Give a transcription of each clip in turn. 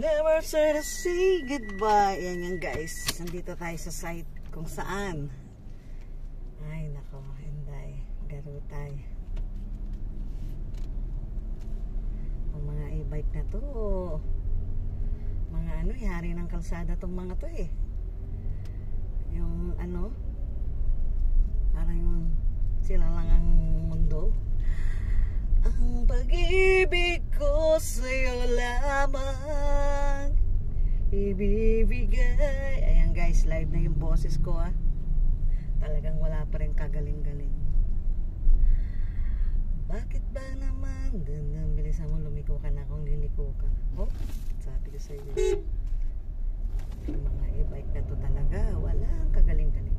Never say to say goodbye. Yan yan guys. Nandito tayo sa site kung saan. Ay nako, Inday. Garutay. Ang mga e-bike na to. Mga ano, hari ng kalsada tong mga to eh. Yung ano, parang yung sila lang ang mundo. Ang pag-ibig ko sa'yo lamang ibibigay. Ayan guys, live na yung boses ko ah. Talagang wala pa rin kagaling-galing. Bakit ba naman? Bilisan mo, lumiko ka na kung liliko ka. Oh, sabi ko sa'yo. Yung mga e-bike na to talaga, walang kagaling-galing.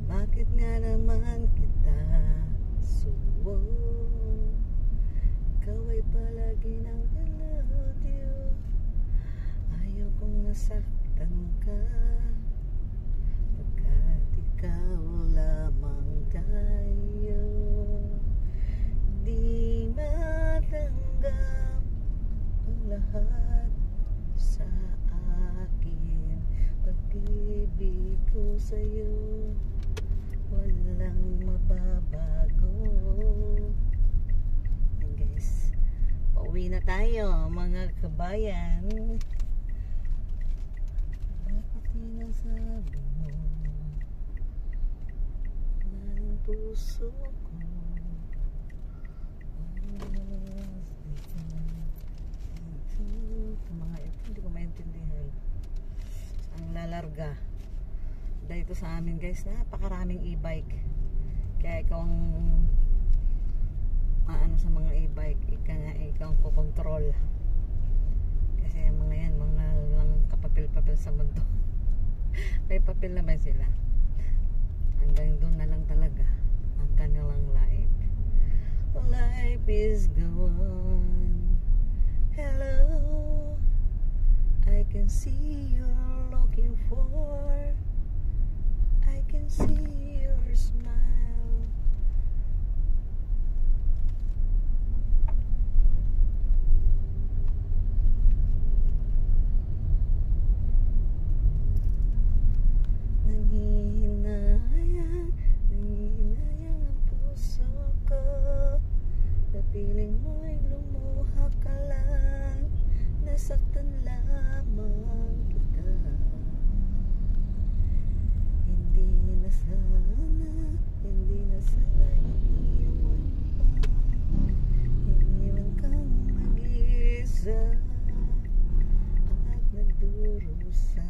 Bakit nga naman kita suwo? Ikaw ay palagi ng dalodyo. Ayaw kong nasaktan ka, pagkat ikaw lamang tayo. Di matanggap ang lahat sa akin. Pag-ibig ko sa'yo walang mababago. And guys, pauwi na tayo mga kabayan. Bakit tinasabi mo na ang puso ko? Ito mga ito, hindi ko maintindihan. Ang lalarga dito sa amin guys, napakaraming e-bike. Kaya ikaw ang ano sa mga e-bike, ikaw ang kukontrol. Kasi ang mga yan, mga lang kapapil-papil sa mundo. May papel naman sila. Hanggang doon na lang talaga ang kanilang life. Life is gone. Hello, I can see you're looking for. I can see your smile. Nanghihinayang ang puso ko. Napiling mo'y lumuha ka lang. Nasaktan lamang kita. Hindi na sana iiwan pa. Iniwan kang mag-isa at nagdurusa.